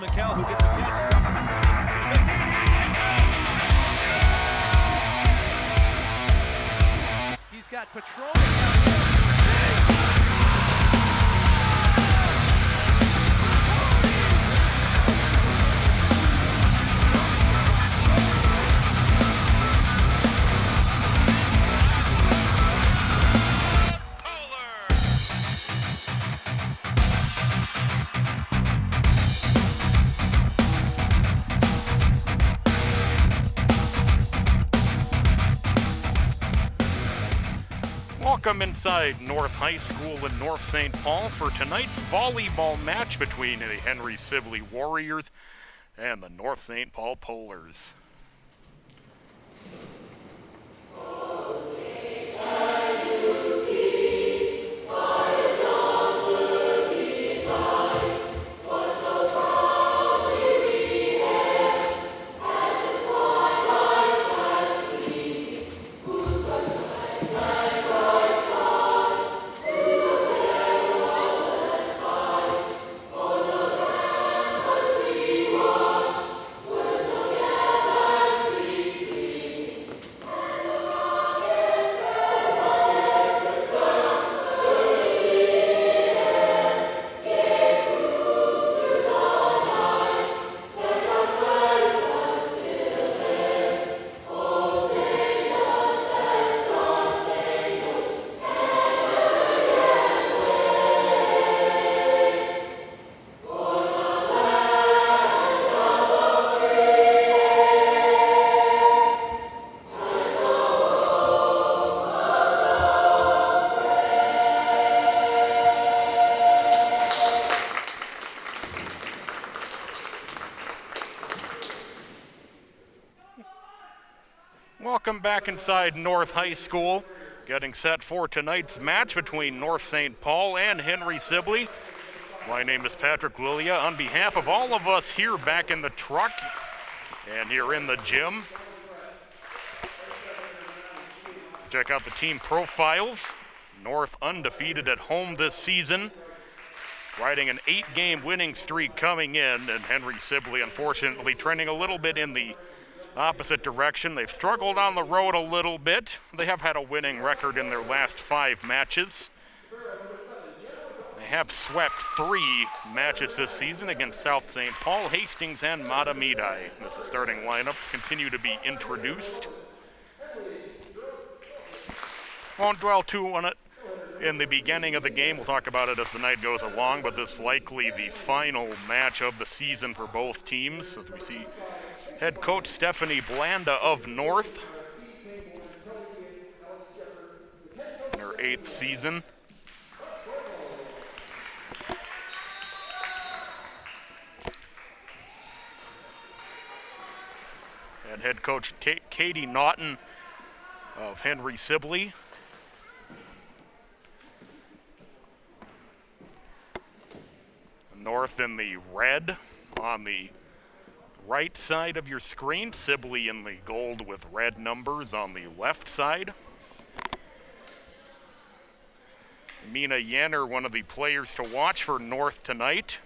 McHale who gets a catch. He's got Patrol. Welcome inside North High School in North St. Paul for tonight's volleyball match between the Henry Sibley Warriors and the North St. Paul Polars. Welcome back inside North High School, getting set for tonight's match between North St. Paul and Henry Sibley. My name is Patrick Lilia. On behalf of all of us here back in the truck and here in the gym, check out the team profiles. North undefeated at home this season, riding an 8-game winning streak coming in, and Henry Sibley unfortunately trending a little bit in the opposite direction. They've struggled on the road a little bit. They have had a winning record in their last 5 matches. They have swept 3 matches this season against South St. Paul, Hastings, and Matamidi as the starting lineups continue to be introduced. Won't dwell too on it in the beginning of the game. We'll talk about it as the night goes along, but this is likely the final match of the season for both teams, as we see head coach Stephanie Blanda of North in her 8th season. And head coach Katie Naughton of Henry Sibley. North in the red on the right side of your screen, Sibley in the gold with red numbers on the left side. Mina Yenner, one of the players to watch for North tonight.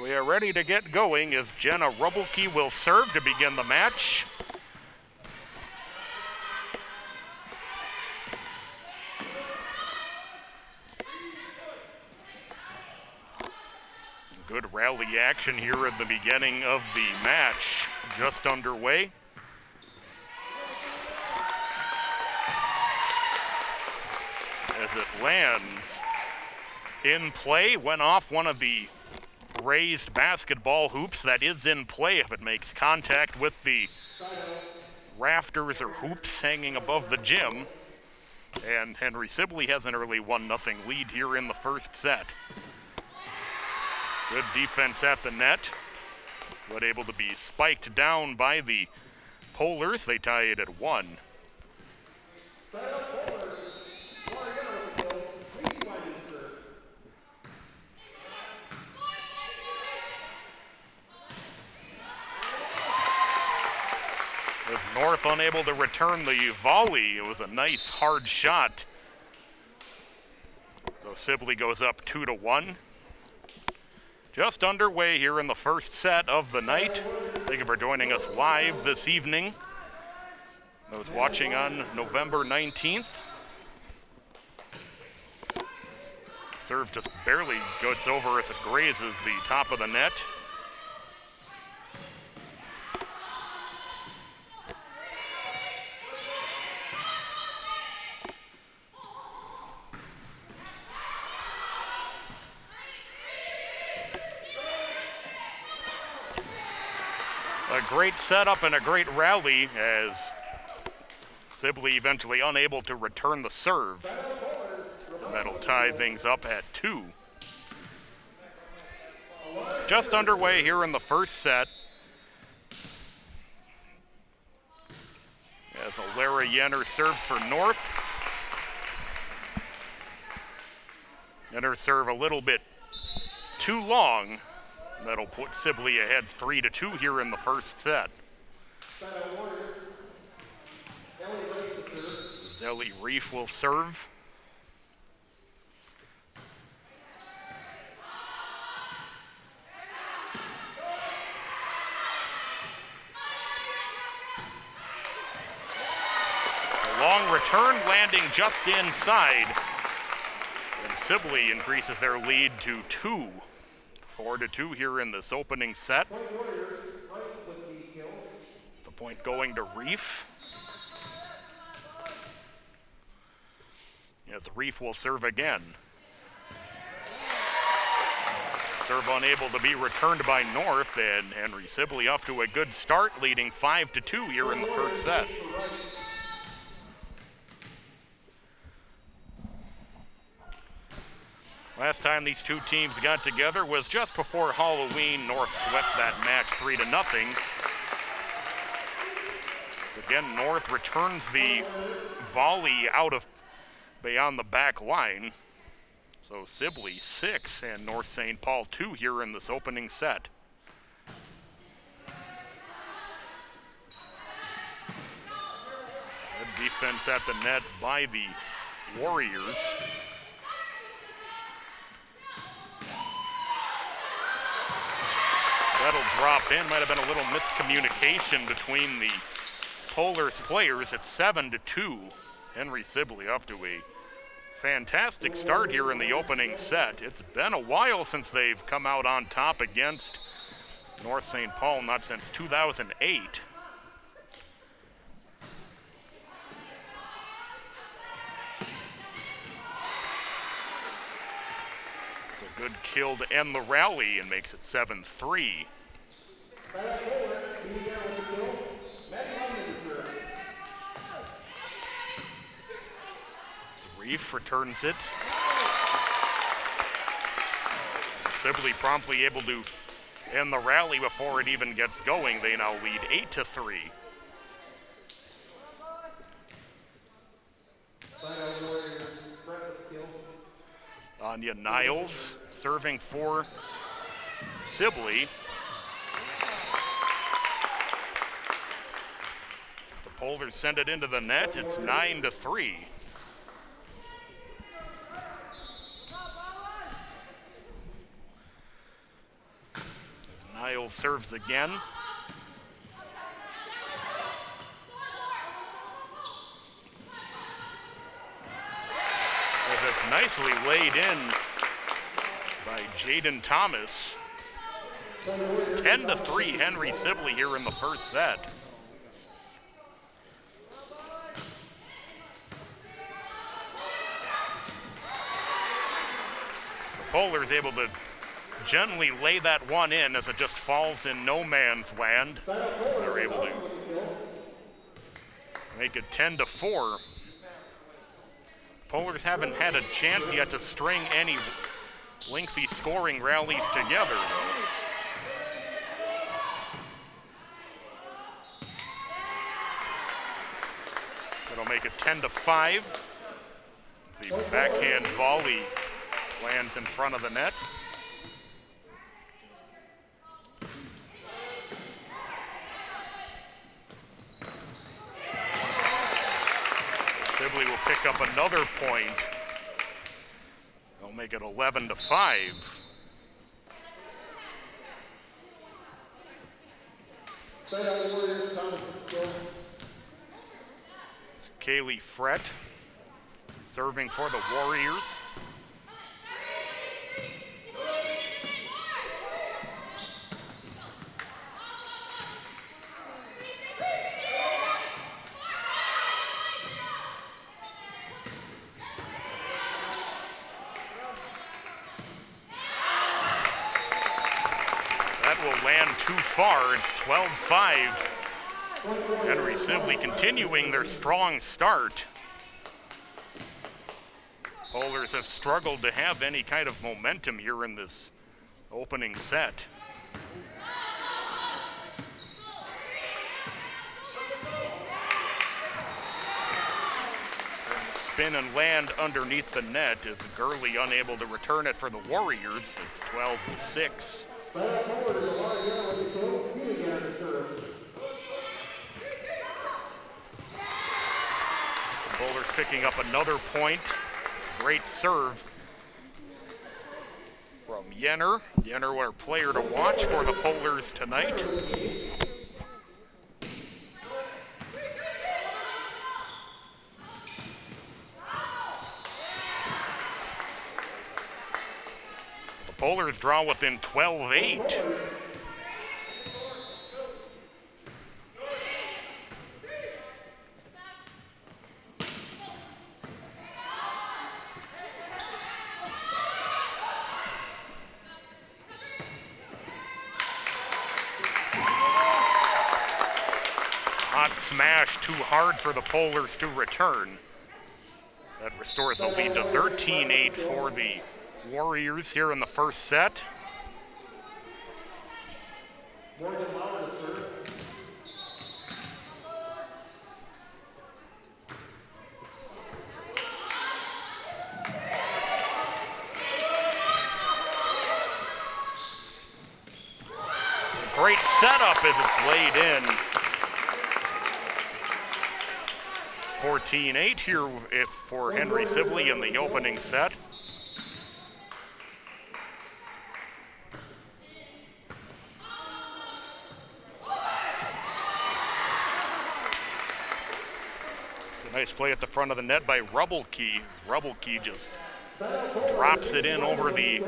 We are ready to get going as Jenna Rubelke will serve to begin the match. Good rally action here at the beginning of the match, just underway. As it lands in play, went off one of the raised basketball hoops that is in play if it makes contact with the rafters or hoops hanging above the gym. And Henry Sibley has an early 1-0 lead here in the first set. Good defense at the net, but able to be spiked down by the Polars. They tie it at 1. North unable to return the volley. It was a nice hard shot. So Sibley goes up 2-1. Just underway here in the first set of the night. Thank you for joining us live this evening. Those watching on November 19th. Serve just barely gets over as it grazes the top of the net. A great setup and a great rally as Sibley eventually unable to return the serve. And that'll tie things up at 2. Just underway here in the first set. As Alara Yenner serves for North. Yenner serve a little bit too long. That'll put Sibley ahead 3-2 here in the first set. Zelly Reef will serve. A long return landing just inside. And Sibley increases their lead to 2. 4-2 here in this opening set. The point going to Reef. Yes, Reef will serve again. Serve unable to be returned by North, and Henry Sibley off to a good start, leading 5-2 here in the first set. Last time these two teams got together was just before Halloween. North swept that match 3-0. Again, North returns the volley out of beyond the back line. So Sibley 6 and North St. Paul 2 here in this opening set. Good defense at the net by the Warriors. That'll drop in. Might have been a little miscommunication between the Polars players at 7-2. Henry Sibley off to a fantastic start here in the opening set. It's been a while since they've come out on top against North St. Paul, not since 2008. Good kill to end the rally and makes it 7-3. Reef returns it. Sibley promptly able to end the rally before it even gets going. They now lead 8-3. Anya Niles serving for Sibley. The Polars send it into the net. It's 9-3. Niles serves again. It's nicely laid in by Jaden Thomas. 10-3 Henry Sibley here in the first set. The Polars able to gently lay that one in as it just falls in no man's land. They're able to make it 10-4. Polars haven't had a chance yet to string any lengthy scoring rallies together, though. It'll make it 10-5. The backhand volley lands in front of the net. pick up another point. They'll make it 11-5. It's Kaylee Frett serving for the Warriors. Land too far. It's 12-5. Henry Sibley continuing their strong start. Polars have struggled to have any kind of momentum here in this opening set. Spin and land underneath the net is Gurley unable to return it for the Warriors. It's 12-6. Boulders picking up another point. Great serve from Jenner. Jenner, our player to watch for the Polars tonight. The Polars draw within 12-8. Smash too hard for the Polars to return. That restores the lead to 13-8 for the Warriors here in the first set. Great setup as it's laid in. 14-8 here for Henry Sibley in the opening set. A nice play at the front of the net by Rubbelkey. Rubbelkey just drops it in over the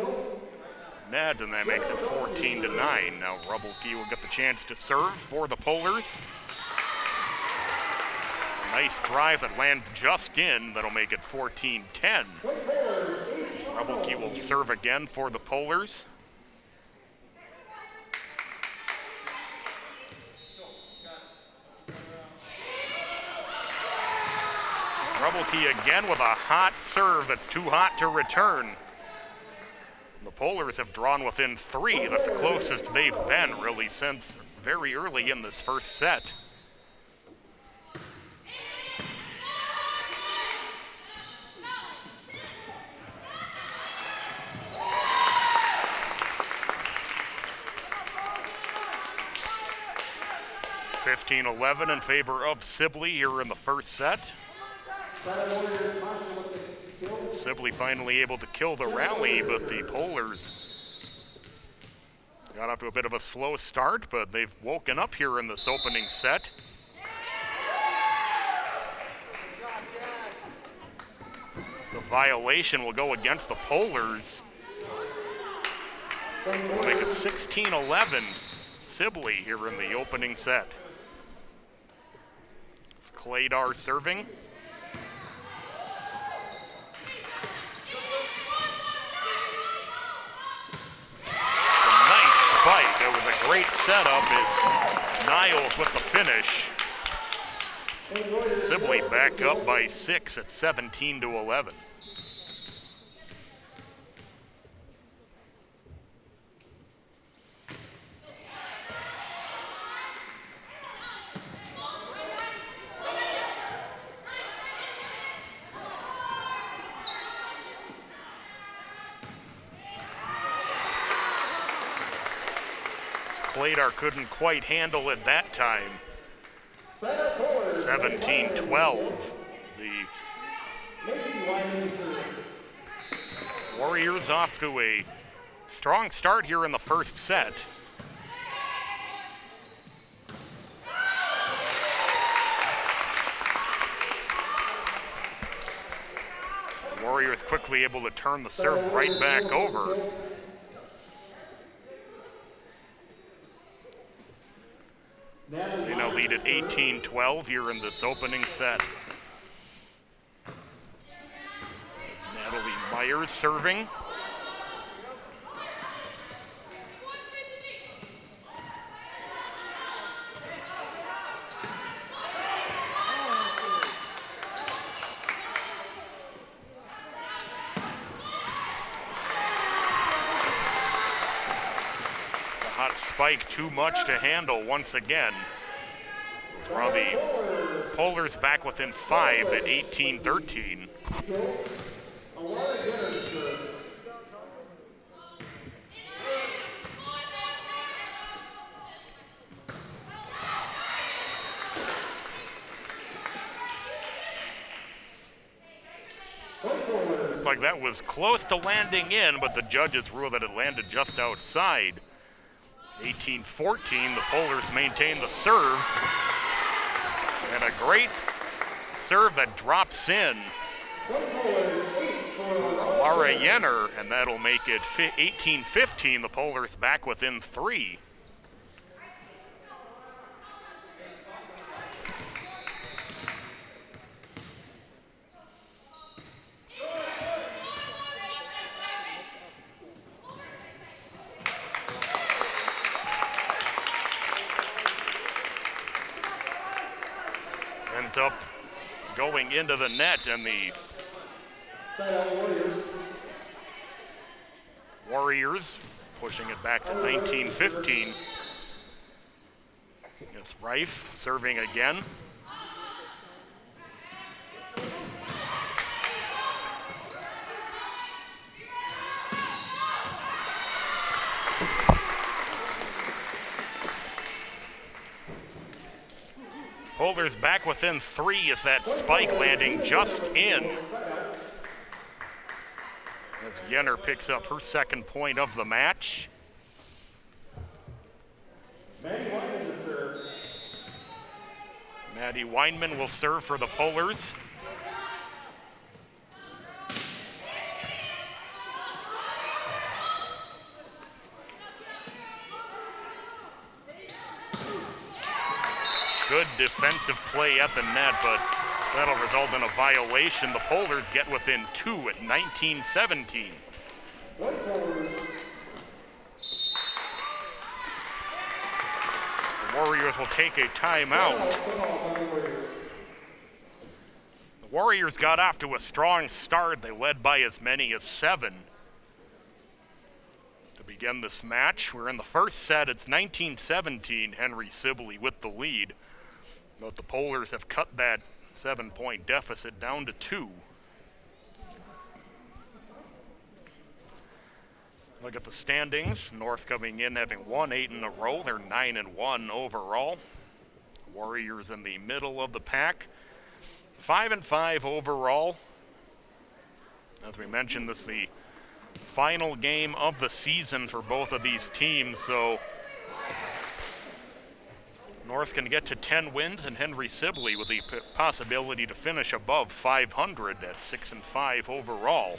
net, and that makes it 14-9. Now Rubbelkey will get the chance to serve for the Polars. Nice drive that lands just in. That'll make it 14-10. Rubbelkey will serve again for the Polars. Rubbelkey again with a hot serve that's too hot to return. The Polars have drawn within 3. That's the closest they've been really since very early in this first set. (15-11) in favor of Sibley here in the first set. Sibley finally able to kill the rally, but the Polars got off to a bit of a slow start, but they've woken up here in this opening set. The violation will go against the Polars. We'll make it 16-11 Sibley here in the opening set. It's Klaydar serving. Spike. It was a great setup as Niles with the finish. Sibley back up by 6 at 17-11. Klaydar couldn't quite handle it that time. 17-12. The Warriors off to a strong start here in the first set. The Warriors quickly able to turn the serve right back over. They now lead at 18-12 here in this opening set. Natalie Myers serving. The hot spike too much to handle once again. Robbie Polars back within 5 at 18-13. Looks like that was close to landing in, but the judges ruled that it landed just outside. 18-14, the Polars maintain the serve. And a great serve that drops in Laura Jenner, and that'll make it 18-15. The Polars back within 3. Ends up going into the net, and the Warriors pushing it back to 19-15. It's Reif serving again. Polars back within 3 as that spike landing just in. As Jenner picks up her second point of the match. Maddie Weinman will serve for the Polars. Good defensive play at the net, but that'll result in a violation. The Polars get within 2 at 19-17. The Warriors will take a timeout. The Warriors got off to a strong start. They led by as many as 7. To begin this match, we're in the first set. It's 19-17, Henry Sibley with the lead. But the Polars have cut that 7-point deficit down to 2. Look at the standings. North coming in having won 8 in a row. They're 9-1 overall. Warriors in the middle of the pack. 5-5 overall. As we mentioned, this is the final game of the season for both of these teams, so North can get to 10 wins, and Henry Sibley with the possibility to finish above 500 at 6-5 overall.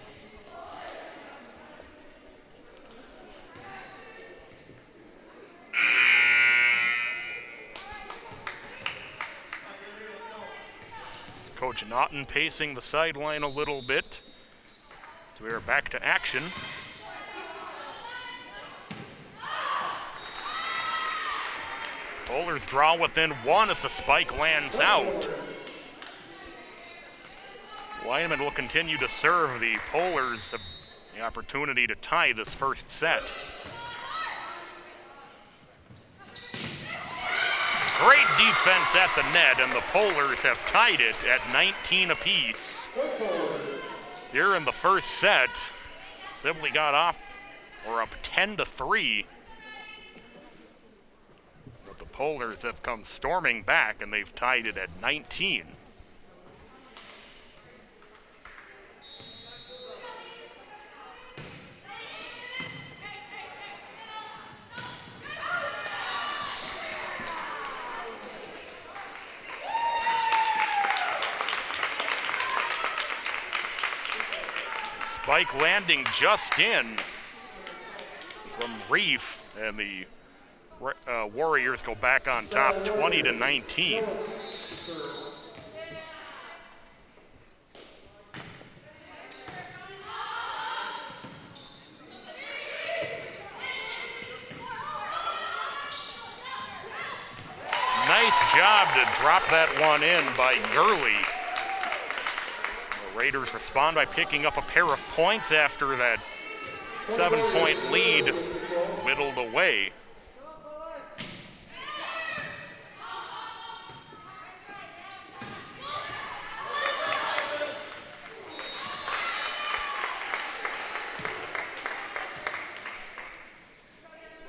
Coach Naughton pacing the sideline a little bit. So we are back to action. Polars draw within 1 as the spike lands out. Wyman will continue to serve. The Polars have the opportunity to tie this first set. Great defense at the net, and the Polars have tied it at 19 apiece. Here in the first set, Sibley got off, or up 10-3. But the Polars have come storming back, and they've tied it at 19. Spike landing just in from Reef, and the Warriors go back on top 20-19. Nice job to drop that one in by Gurley. The Raiders respond by picking up a pair of points after that 7-point lead whittled away.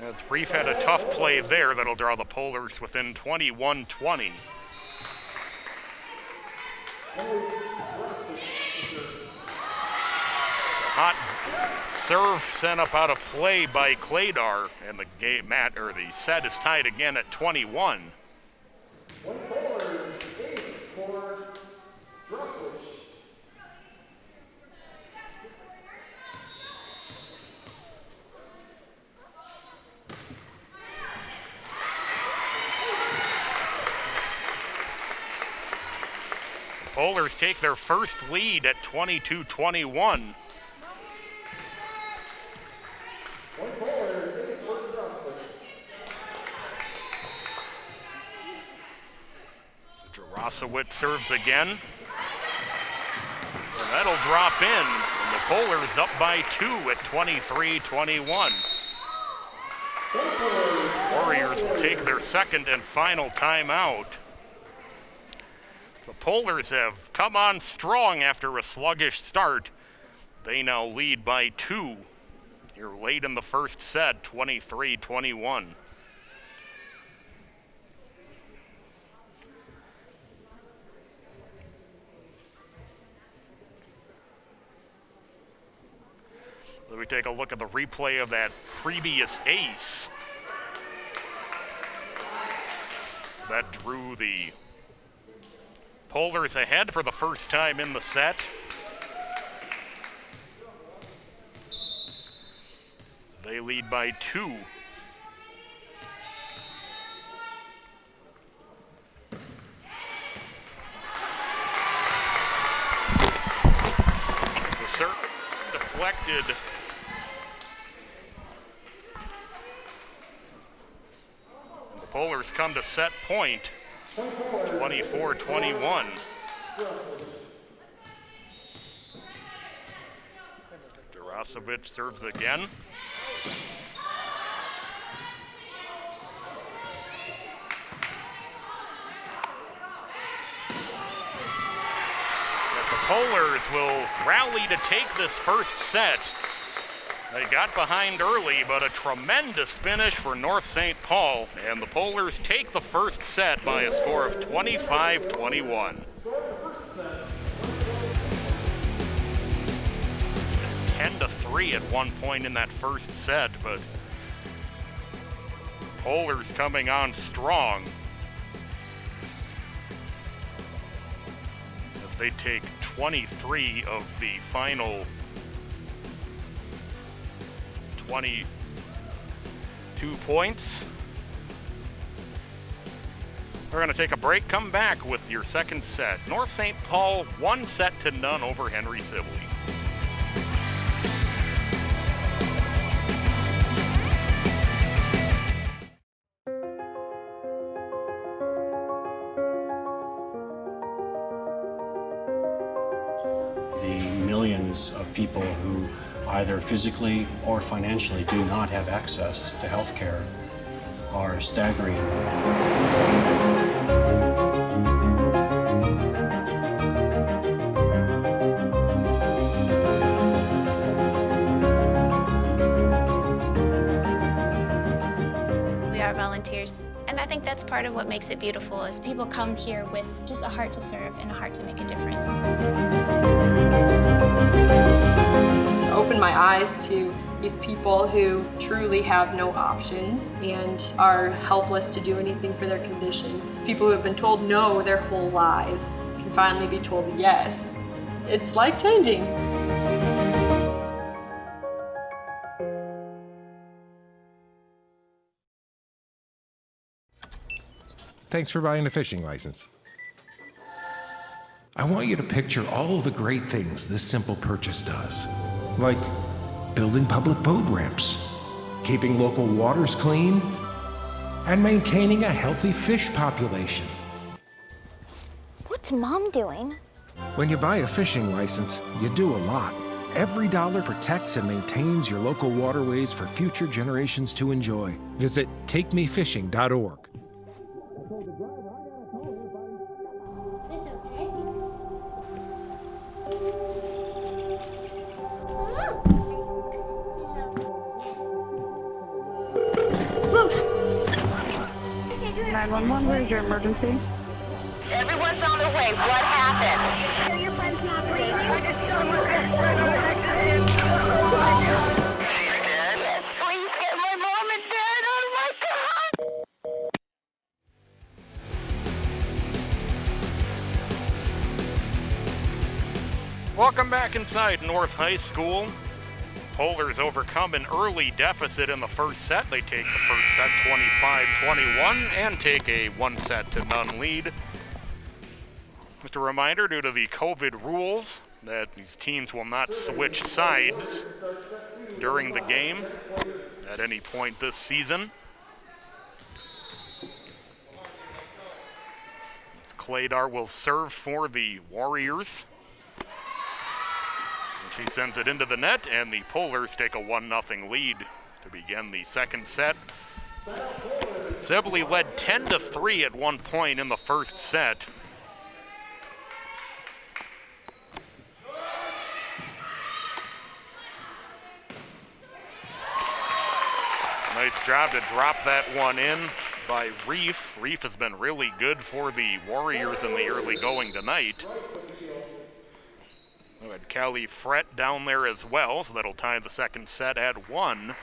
As Reef had a tough play there, that'll draw the Polars within 21-20. Hot serve sent up out of play by Cladar, and the set is tied again at 21. Polars take their first lead at 22-21. Jarosowicz serves again. And that'll drop in. And the Polars up by 2 at 23-21. Warriors will take their second and final timeout. The Polars have come on strong after a sluggish start. They now lead by 2 here late in the first set, 23-21. Let me take a look at the replay of that previous ace. That drew the Polars ahead for the first time in the set. They lead by 2. The serve deflected. And the Polars come to set point. 24-21. Jarosowicz serves again. As the Polars will rally to take this first set. They got behind early, but a tremendous finish for North St. Paul, and the Polars take the first set by a score of 25-21. 10-3 at one point in that first set, but Polars coming on strong as they take 23 of the final 22 points. We're going to take a break, come back with your second set. North St. Paul 1-0 over Henry Sibley. The millions of people who either physically or financially do not have access to health care are staggering. We are volunteers, and I think that's part of what makes it beautiful is People come here with just a heart to serve and a heart to make a difference. To open my eyes to these people who truly have no options and are helpless to do anything for their condition. People who have been told no their whole lives can finally be told yes. It's life-changing. Thanks for buying a fishing license. I want you to picture all of the great things this simple purchase does. Like building public boat ramps, keeping local waters clean, and maintaining a healthy fish population. What's Mom doing? When you buy a fishing license, you do a lot. Every dollar protects and maintains your local waterways for future generations to enjoy. Visit takemefishing.org. Where's your emergency? Everyone's on their way. What happened? Your friend's not breathing. She's dead. Yes, please get my mom and dad. Oh my God! Welcome back inside North High School. Polars overcome an early deficit in the first set. They take the first set 25-21 and take a 1-set-to-none lead. Just a reminder, due to the COVID rules, that these teams will not switch sides during the game at any point this season. Klaydar will serve for the Warriors. She sends it into the net, and the Polars take a 1-0 lead to begin the second set. Sibley led 10-3 at one point in the first set. Nice job to drop that one in by Reef. Reef has been really good for the Warriors in the early going tonight. We had Callie Fret down there as well, so that'll tie the second set at 1.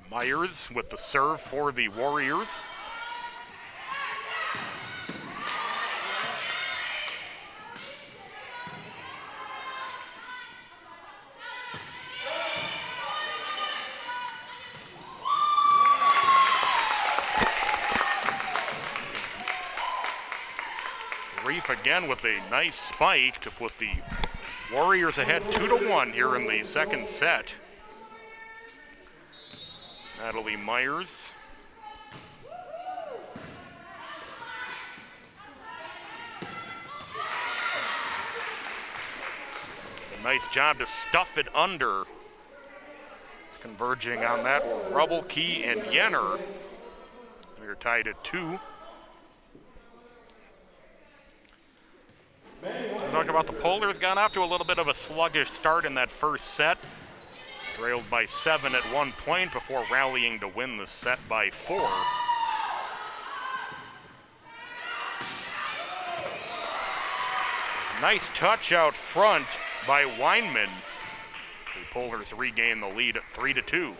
Myers with the serve for the Warriors. Reef again with a nice spike to put the Warriors ahead 2-1 here in the second set. Natalie Myers. A nice job to stuff it under. Converging on that were Rubbelkey and Yenner. We're tied at 2. Talk about the Polars got off to a little bit of a sluggish start in that first set. Trailed by 7 at one point before rallying to win the set by 4. Nice touch out front by Weinman. The Polars regain the lead at 3-2.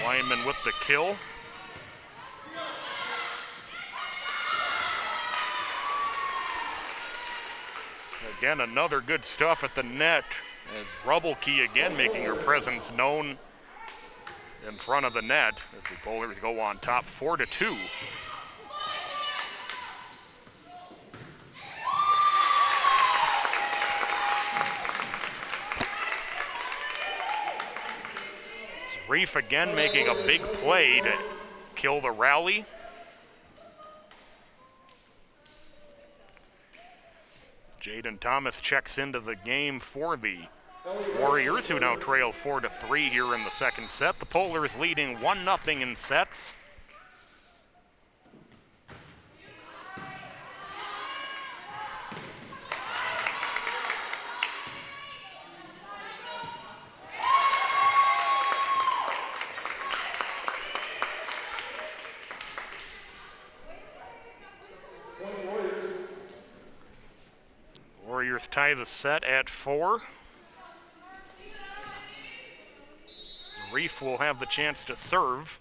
Weinman with the kill. Again, another good stuff at the net as Rubbelkey again making her presence known in front of the net as the Polars go on top 4-2. Reef again making a big play to kill the rally. Jaden Thomas checks into the game for the Warriors, who now trail 4-3 here in the second set. The Polars leading 1-0 in sets. Warriors tie the set at 4. Reef will have the chance to serve.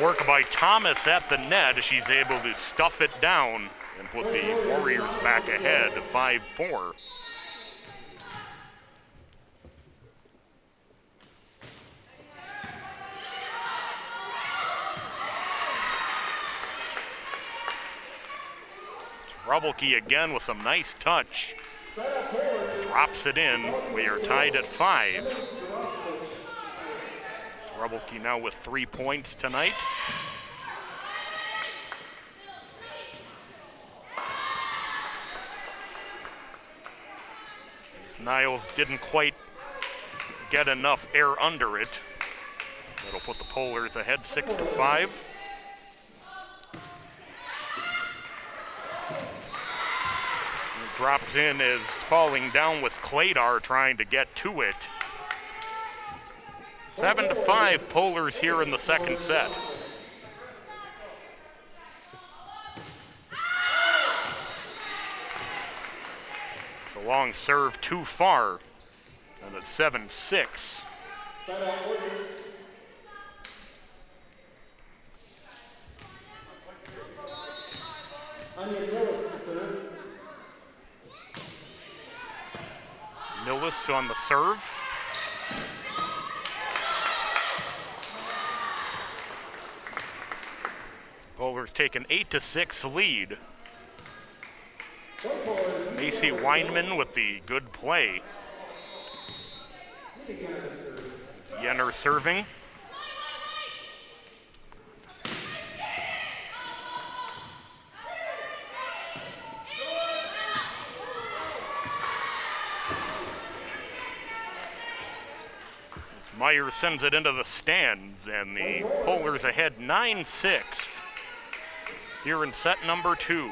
work by Thomas at the net. She's able to stuff it down and put the Warriors back ahead, 5-4. Rubelke again with some nice touch. Drops it in. We are tied at 5. Rubelke now with 3 points tonight. Niles didn't quite get enough air under it. That'll put the Polars ahead 6-5. Dropped in is falling down with Cladar trying to get to it. 7-5 Polars here in the second set. The long serve too far, and it's 7-6. Millis on the serve. Polars take an 8-6 lead. Macy Weinman with the good play. Jenner serving. Meyer sends it into the stands, and the Polars ahead 9-6 here in set number 2.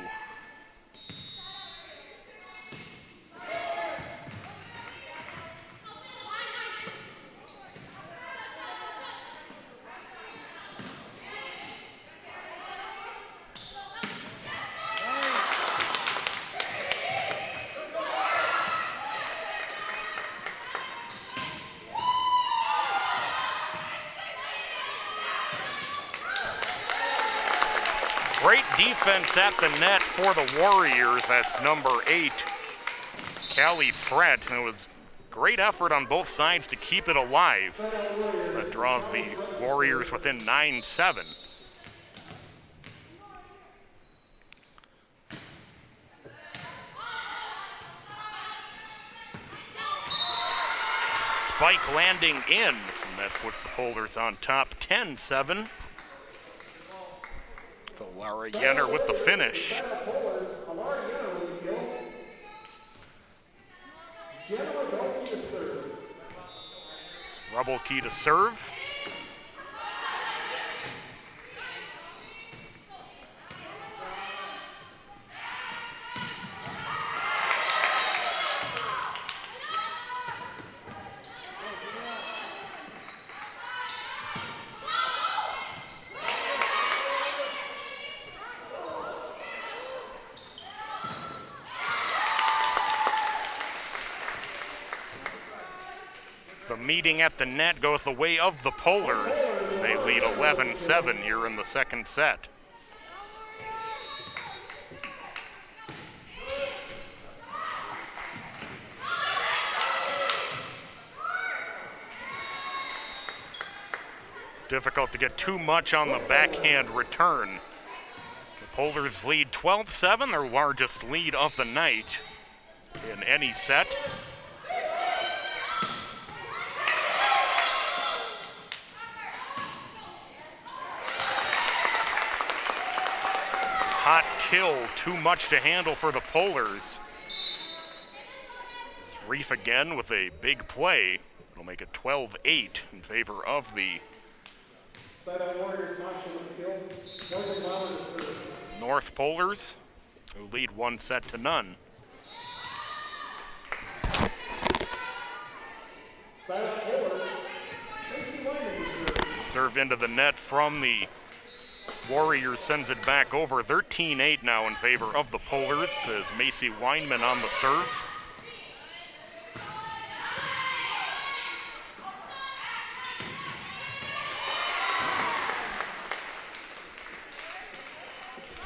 Great defense at the net for the Warriors. That's number 8, Callie Frett. And it was great effort on both sides to keep it alive. That draws the Warriors within 9-7. Spike landing in, and that puts the Polars on top 10-7. So Laura Jenner with the finish. Rubelke to serve. The meeting at the net goes the way of the Polars. They lead 11-7 here in the second set. Difficult to get too much on the backhand return. The Polars lead 12-7, their largest lead of the night in any set. Hot kill, too much to handle for the Polars. Reef again with a big play. It'll make it 12-8 in favor of the North Polars, who lead 1-0. Serve into the net from the Warriors, sends it back over. 13-8 now in favor of the Polars as Macy Weinman on the serve.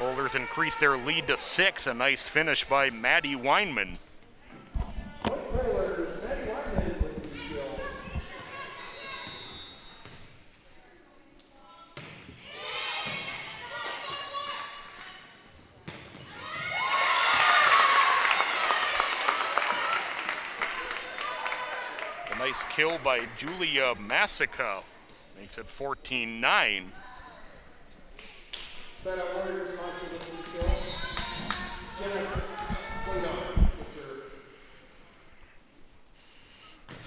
Boulders increase their lead to 6. A nice finish by Maddie Weinman. A nice kill by Julia Masica. Makes it 14-9. It's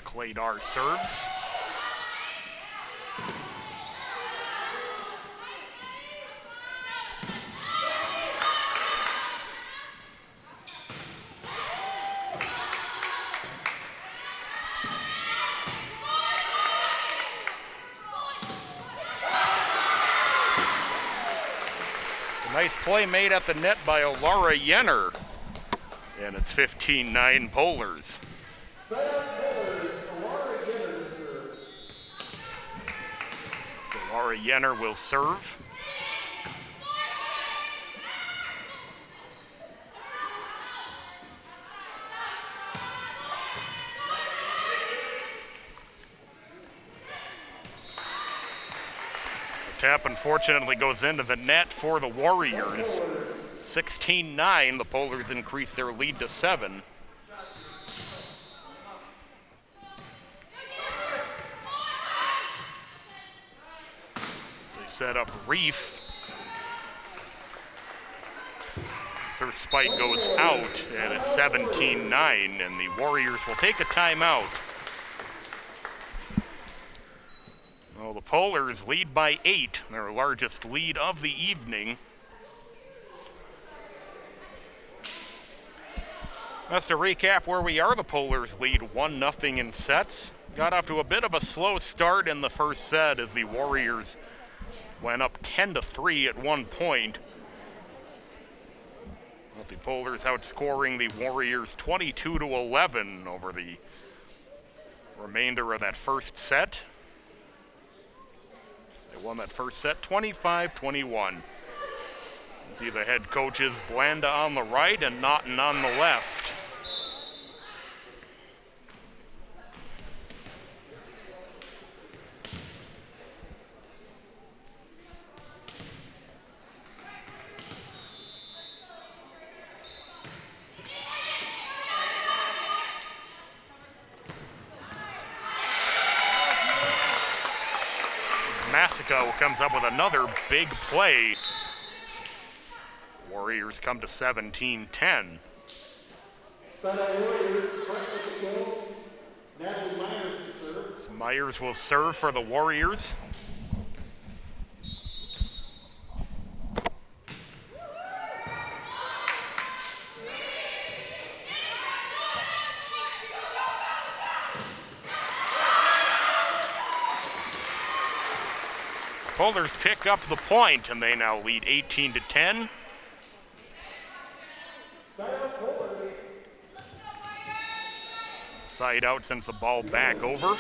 Claydar serves. Nice play made at the net by Alara Yenner. And it's 15-9 Polars. Alara Yenner will serve. Tap unfortunately goes into the net for the Warriors. 16-9, the Polars increase their lead to 7. They set up Reef. Their spike goes out, and it's 17-9, and the Warriors will take a timeout. Well, the Polars lead by 8, their largest lead of the evening. Just to recap where we are, the Polars lead 1-0 in sets. Got off to a bit of a slow start in the first set as the Warriors went up 10-3 at one point. With the Polars outscoring the Warriors 22-11 over the remainder of that first set. They won that first set 25-21. See the head coaches, Blanda on the right and Naughton on the left. Masico comes up with another big play. Warriors come to 17-10. Myers will serve for the Warriors. Polars pick up the point, and they now lead 18-10. Side out sends the ball back over.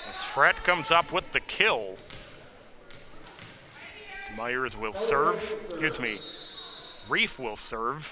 As Fret comes up with the kill. Myers will serve. Excuse me. Reef will serve.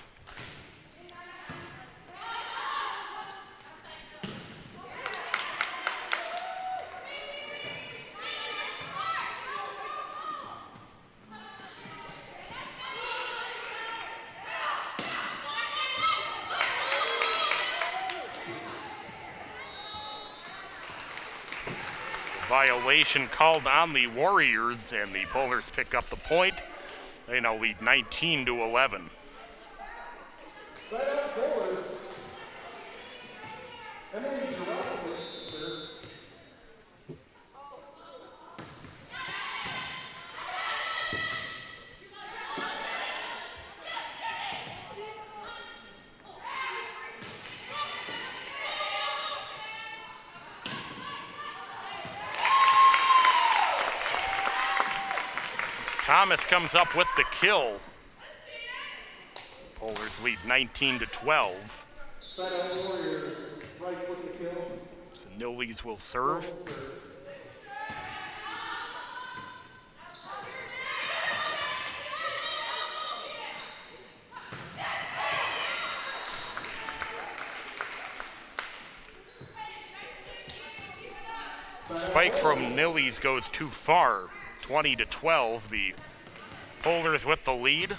Violation called on the Warriors, and the Polars pick up the point. They now lead 19-11. Thomas comes up with the kill. Polars lead 19-12. So Nillies will serve. Spike from Nillies goes too far. 20-12. The Polars with the lead.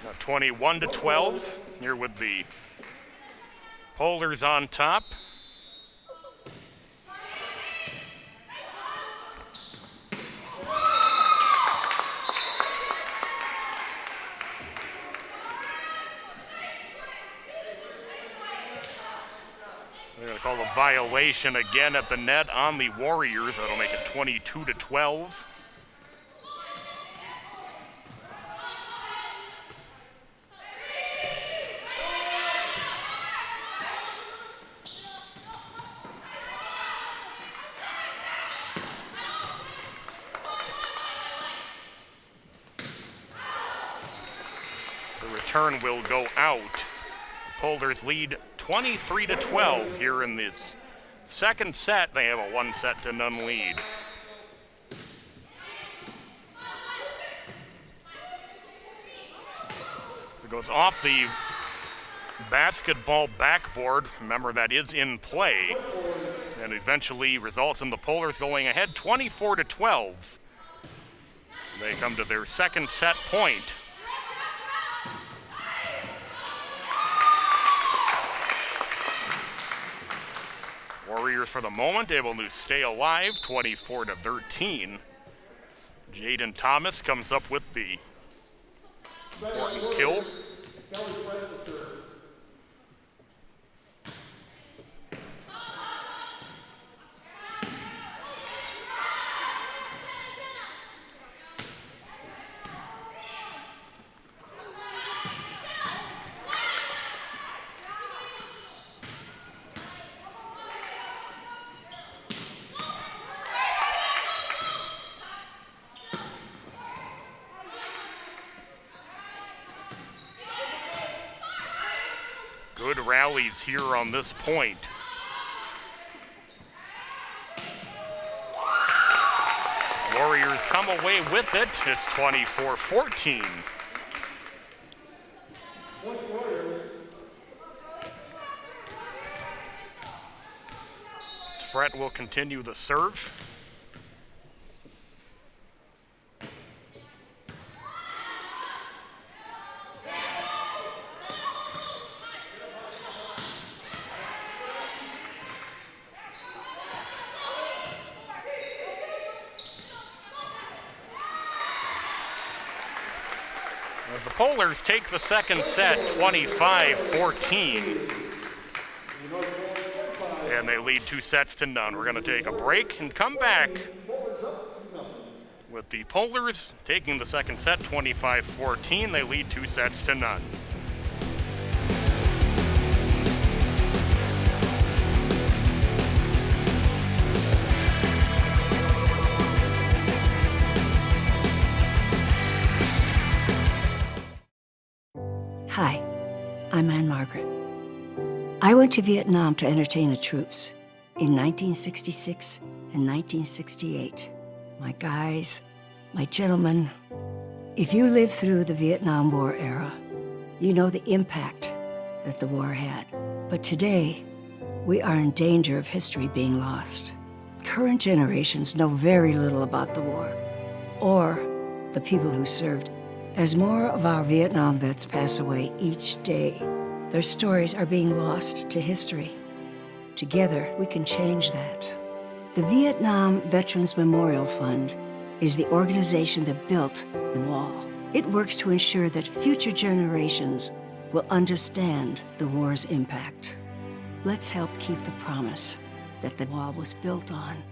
Now 21-12. Here with the Polars on top. They're going to call a violation again at the net on the Warriors. That'll make it 22-12. The return will go out. Polars lead 23-12 here in this second set. They have a 1-0 lead. It goes off the basketball backboard. Remember, that is in play. And eventually results in the Polars going ahead 24-12. They come to their second set point. Warriors for the moment able to stay alive, 24-13. Jaden Thomas comes up with the important kill. Good rallies here on this point. Warriors come away with it. It's 24-14. Fred will continue the serve. As the Polars take the second set, 25-14. And they lead 2-0. We're going to take a break and come back with the Polars taking the second set, 25-14. They lead 2-0. Hi, I'm Anne Margaret. I went to Vietnam to entertain the troops in 1966 and 1968. My guys, my gentlemen, if you lived through the Vietnam War era, you know the impact that the war had. But today, we are in danger of history being lost. Current generations know very little about the war or the people who served. As more of our Vietnam vets pass away each day, their stories are being lost to history. Together, we can change that. The Vietnam Veterans Memorial Fund is the organization that built the wall. It works to ensure that future generations will understand the war's impact. Let's help keep the promise that the wall was built on.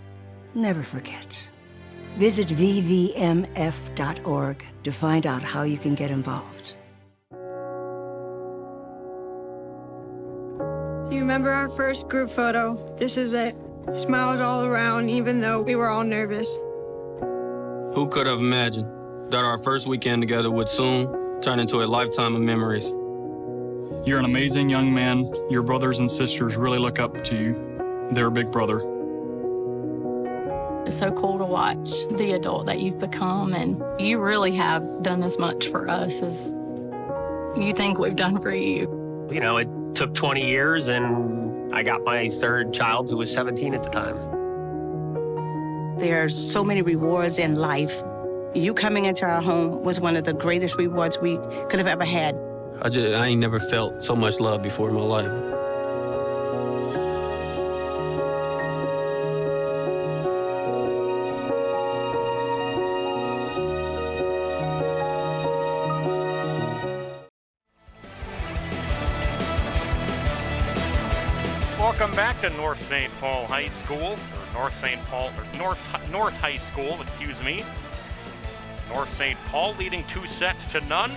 Never forget. Visit vvmf.org to find out how you can get involved. Do you remember our first group photo? This is it. Smiles all around, even though we were all nervous. Who could have imagined that our first weekend together would soon turn into a lifetime of memories? You're an amazing young man. Your brothers and sisters really look up to you. They're a big brother. It's so cool to watch the adult that you've become, and you really have done as much for us as you think we've done for you. You know, it took 20 years, and I got my third child, who was 17 at the time. There are so many rewards in life. You coming into our home was one of the greatest rewards we could have ever had. I ain't never felt so much love before in my life. Welcome back to North St. Paul High School, or North High School, excuse me. North St. Paul leading 2-0.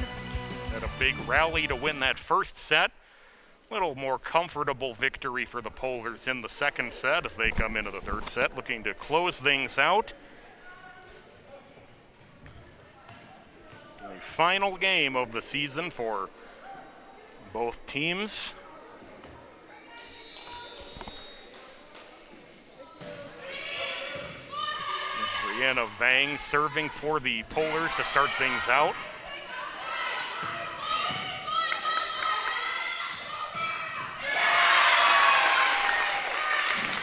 Had a big rally to win that first set. Little more comfortable victory for the Polars in the second set as they come into the third set, looking to close things out. The final game of the season for both teams. Brianna Vang serving for the Polars to start things out.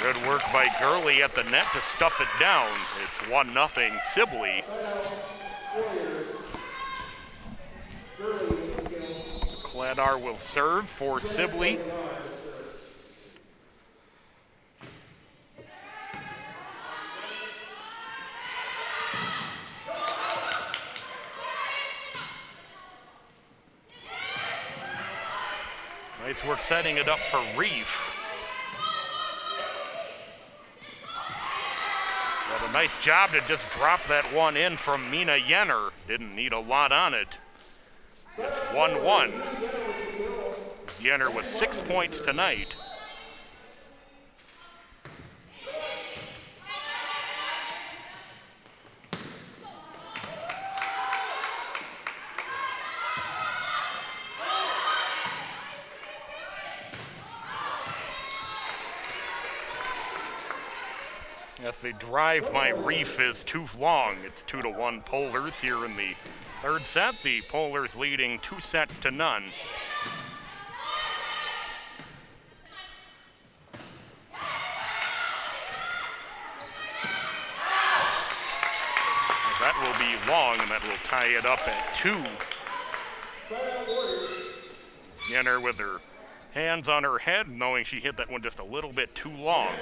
Good work by Gurley at the net to stuff it down. It's 1-0 Sibley. Kladar will serve for Sibley. Nice work setting it up for Reef. Well, a nice job to just drop that one in from Mina Yenner. Didn't need a lot on it. It's 1-1. Yenner with 6 points tonight. As the drive by Reef is too long. It's 2-1 Polars here in the third set. The Polars leading 2-0. That will be long, and that will tie it up at 2. Yenner with her hands on her head, knowing she hit that one just a little bit too long.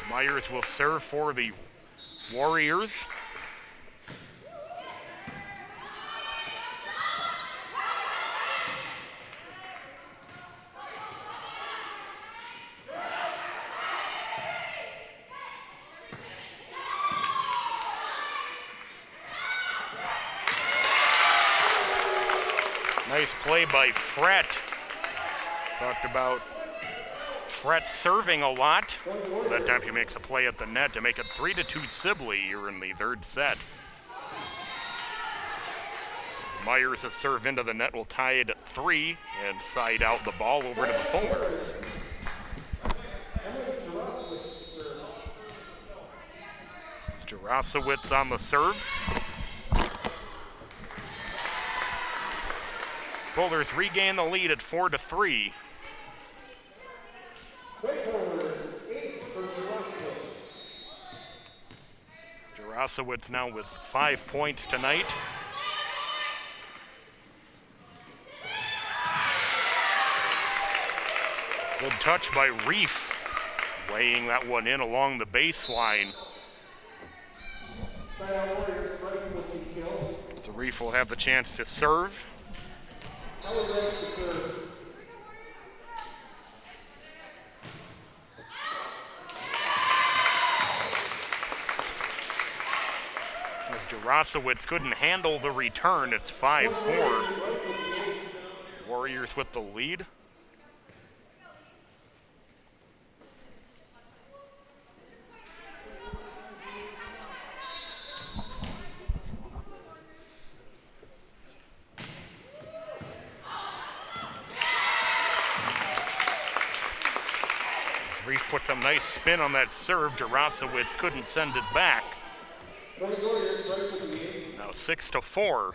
Myers will serve for the Warriors. Nice play by Frett. Talked about Frett serving a lot. That time he makes a play at the net to make it 3-2 Sibley here in the third set. Myers' serve into the net will tie it at 3 and side out the ball over to the Polars. Jarosowicz on the serve. Polars regain the lead at 4-3. Jarosowicz now with 5 points tonight. Good touch by Reef, weighing that one in along the baseline. So Reef will have the chance to serve. As Jarosowicz couldn't handle the return, it's 5-4. Warriors with the lead. put some nice spin on that serve. Jarosowicz couldn't send it back. Now 6-4.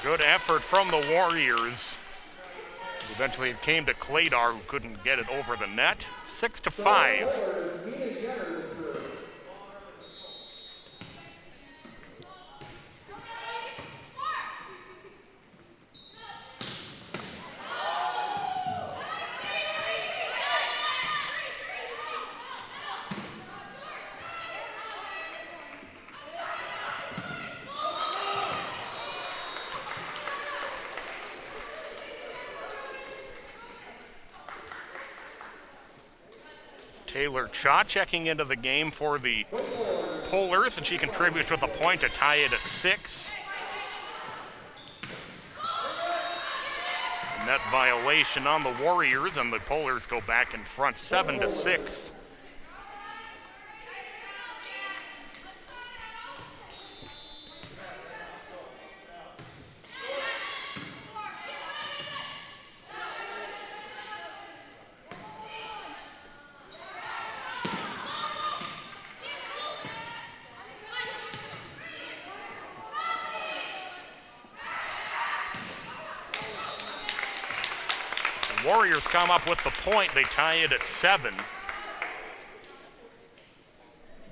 Good effort from the Warriors. Eventually it came to Kladar, who couldn't get it over the net. 6-5. Taylor Cha checking into the game for the Polars, and she contributes with a point to tie it at 6. A net violation on the Warriors, and the Polars go back in front 7-6. Warriors come up with the point. They tie it at 7.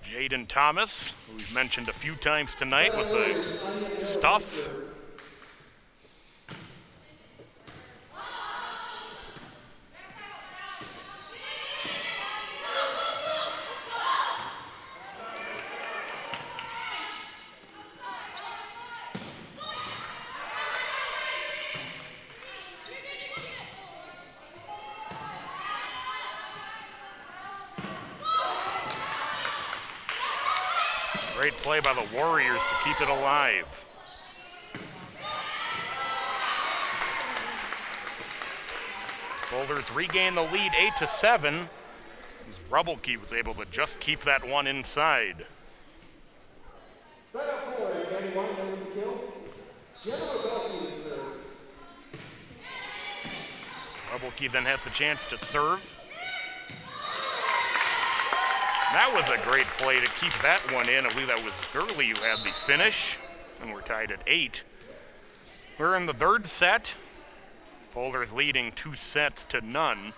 Jaden Thomas, who we've mentioned a few times tonight with the stuff. Great play by the Warriors to keep it alive. Boulders regain the lead 8-7. Rubbelke was able to just keep that one inside. Rubbelke then has the chance to serve. That was a great play to keep that one in. I believe that was Gurley who had the finish, and we're tied at 8. We're in the third set. Boulders leading 2-0.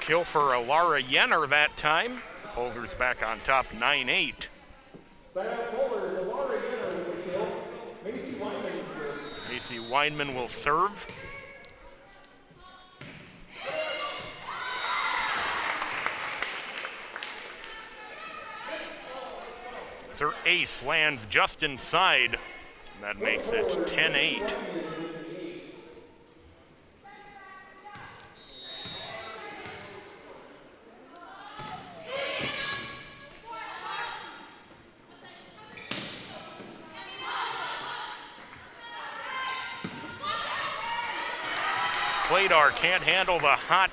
Kill for Alara Yenner that time. Boulders back on top 9-8. Macy Weinman will serve. Her ace lands just inside. And that makes it 10-8. Kladar can't handle the hot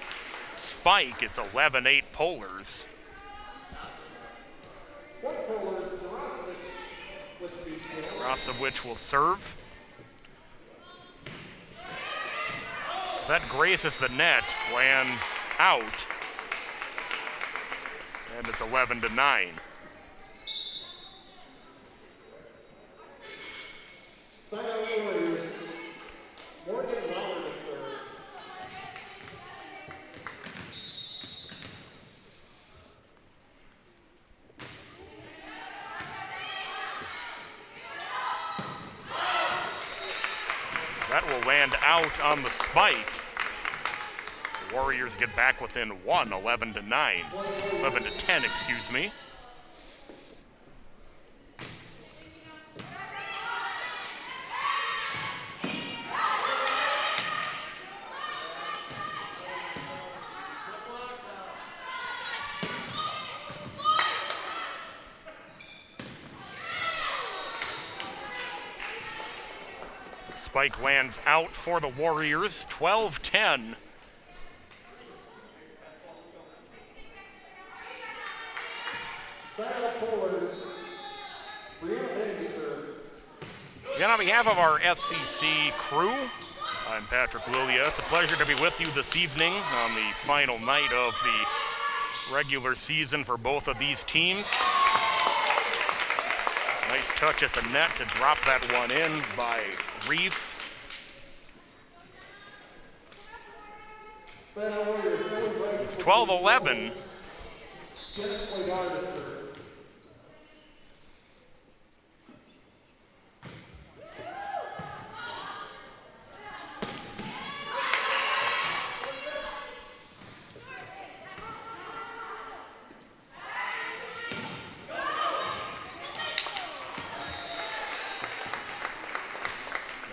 spike. It's 11-8 Polars. Rosovich will serve. That graces the net, lands out, and it's 11-9. That will land out on the spike. The Warriors get back within 1, 11-9. 11-10, excuse me. Spike lands out for the Warriors, 12-10. Again, on behalf of our SCC crew, I'm Patrick Lilia. It's a pleasure to be with you this evening on the final night of the regular season for both of these teams. Nice touch at the net to drop that one in by Reef. It's 12-11.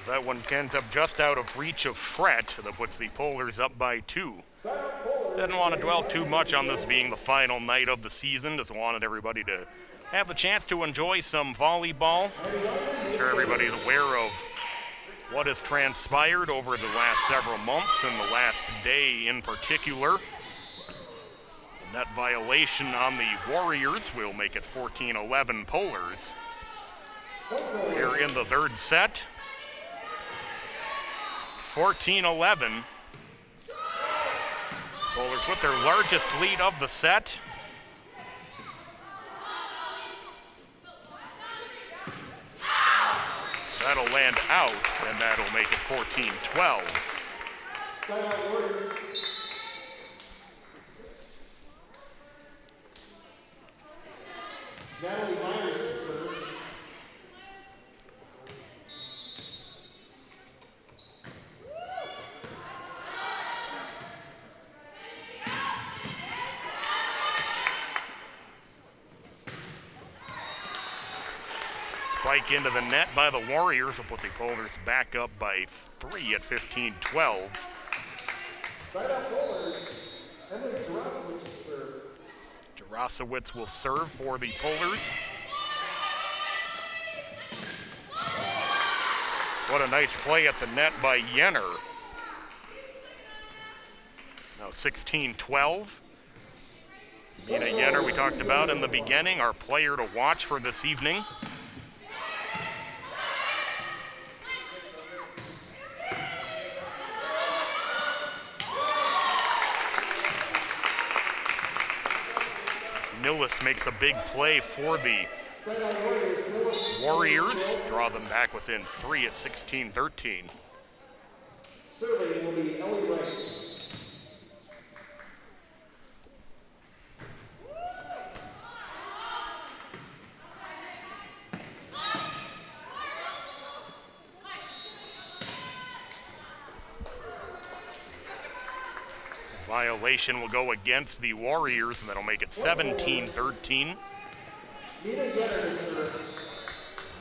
That one ends up just out of reach of Fret. That puts the Polars up by 2. Didn't want to dwell too much on this being the final night of the season. Just wanted everybody to have the chance to enjoy some volleyball. I'm sure everybody's aware of what has transpired over the last several months and the last day in particular. Net violation on the Warriors will make it 14-11 Polars. Here in the third set. 14-11. Polars with their largest lead of the set. That'll land out, and that'll make it 14-12. Spike into the net by the Warriors will put the Polars back up by 3 at 15-12. Jarosowicz will serve for the Polars. What a nice play at the net by Yenner. Now 16-12. Mina Yenner, we talked about in the beginning, our player to watch for this evening. Nillis makes a big play for the Warriors. Draw them back within 3 at 16-13. Serving will be Ellie Wright. Violation will go against the Warriors, and that'll make it 17-13.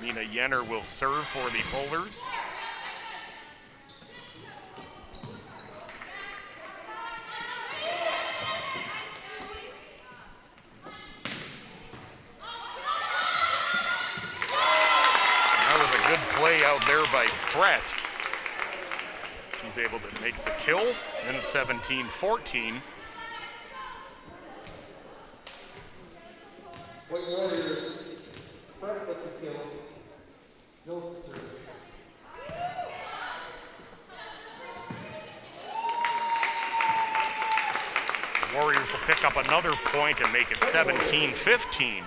Mina Yenner will serve for the Polars. That was a good play out there by Fret. He's able to make the kill, and it's 17-14. White Warriors, Fred with the kill, Mills to serve. The Warriors will pick up another point and make it 17-15.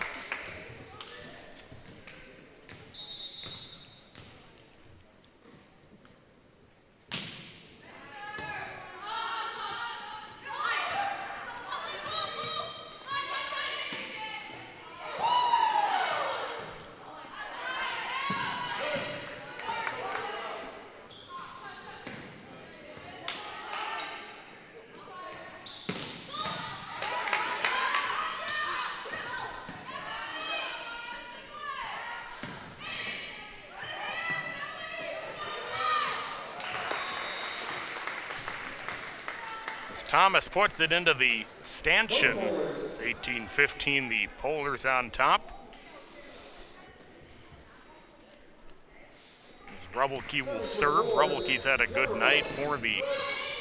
Thomas puts it into the stanchion. It's 18-15, the Polars on top. Rubbelke will serve. Rubbelke's had a good night for the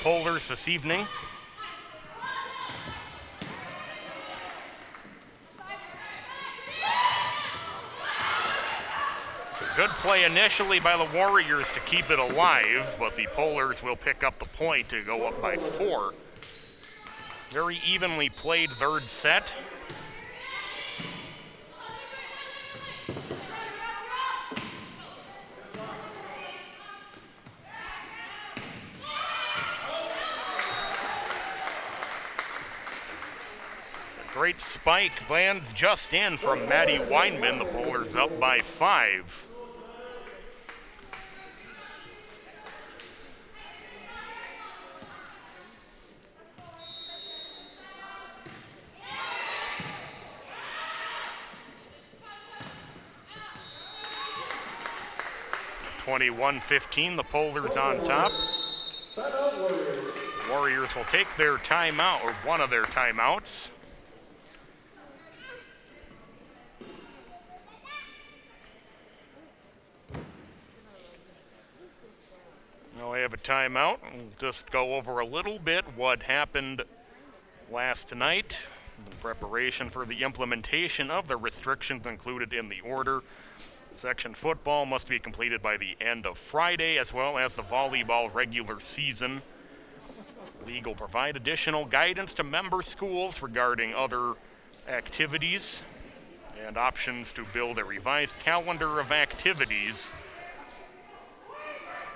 Polars this evening. Good play initially by the Warriors to keep it alive, but the Polars will pick up the point to go up by 4. Very evenly played third set. A great spike lands just in from Maddie Weinman. The Polars up by 5. (21-15), the Polars on top. Warriors will take their timeout, or one of their timeouts. Now we have a timeout. We'll just go over a little bit what happened last night. The preparation for the implementation of the restrictions included in the order. Section football must be completed by the end of Friday, as well as the volleyball regular season. League will provide additional guidance to member schools regarding other activities and options to build a revised calendar of activities.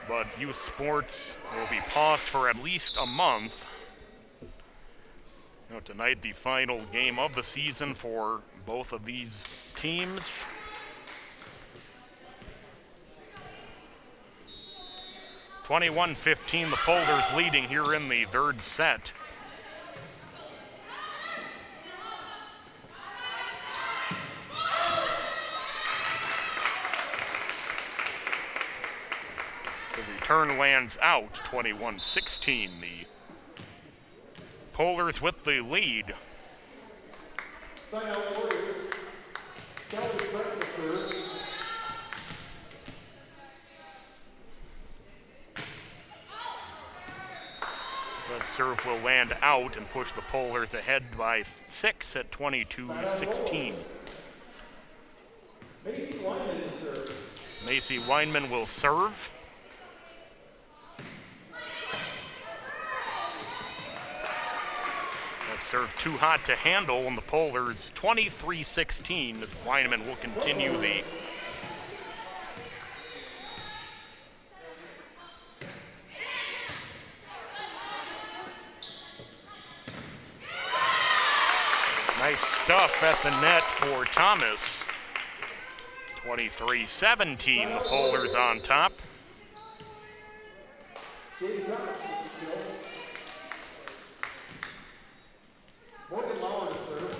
But youth sports will be paused for at least a month. Now, tonight, the final game of the season for both of these teams. (21-15), the Polars leading here in the third set. The return lands out, 21-16. The Polars with the lead. Sign out Warriors. Calvin Brett to serve. That serve will land out and push the Polars ahead by 6 at 22-16. Macy Weinman to serve. Macy Weinman will serve. That serve too hot to handle, and the Polars 23-16 as Weinman will continue the nice stuff at the net for Thomas. 23-17, the Polars on top. J.D. Thomas with the kill. Morgan Lauer to serve.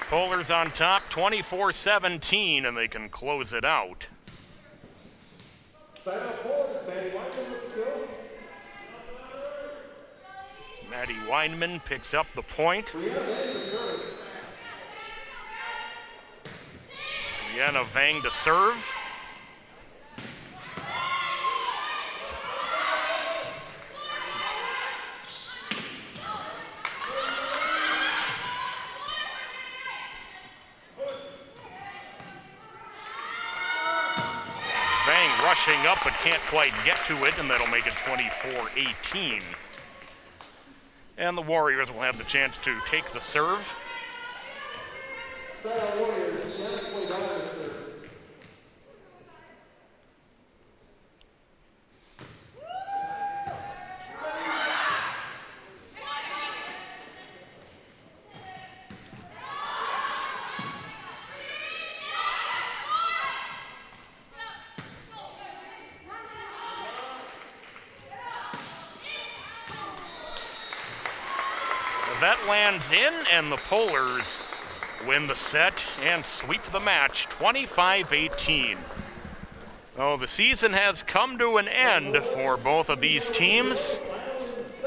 Polars on top, 24-17, and they can close it out. Side out Polars, Maddie Weinman with the kill. Maddie Weinman picks up the point. Brianna Vang to serve. Vang rushing up but can't quite get to it, and that'll make it 24-18. And the Warriors will have the chance to take the serve. Side out Warriors, Janice Boydell to serve. That lands in, and the Polars win the set and sweep the match, 25-18. Oh, the season has come to an end for both of these teams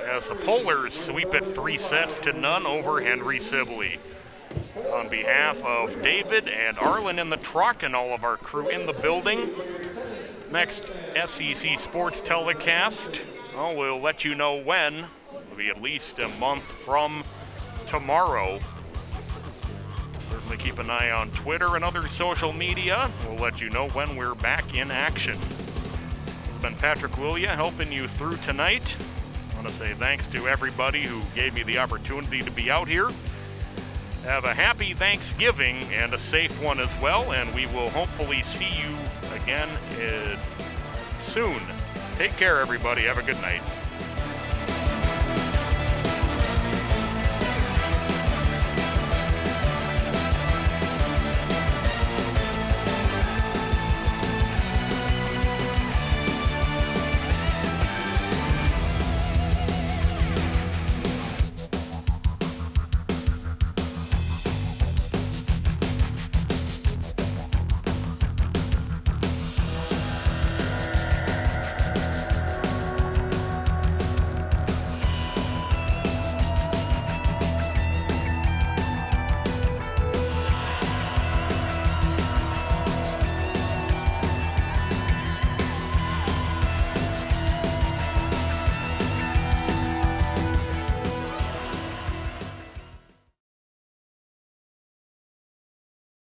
as the Polars sweep it 3-0 over Henry Sibley. On behalf of David and Arlen in the truck and all of our crew in the building, next SEC Sports telecast, we'll let you know when. It'll be at least a month from tomorrow. Certainly keep an eye on Twitter and other social media. We'll let you know when we're back in action. It's been Patrick Lilia helping you through tonight. I want to say thanks to everybody who gave me the opportunity to be out here. Have a happy Thanksgiving and a safe one as well, and we will hopefully see you again soon. Take care, everybody. Have a good night.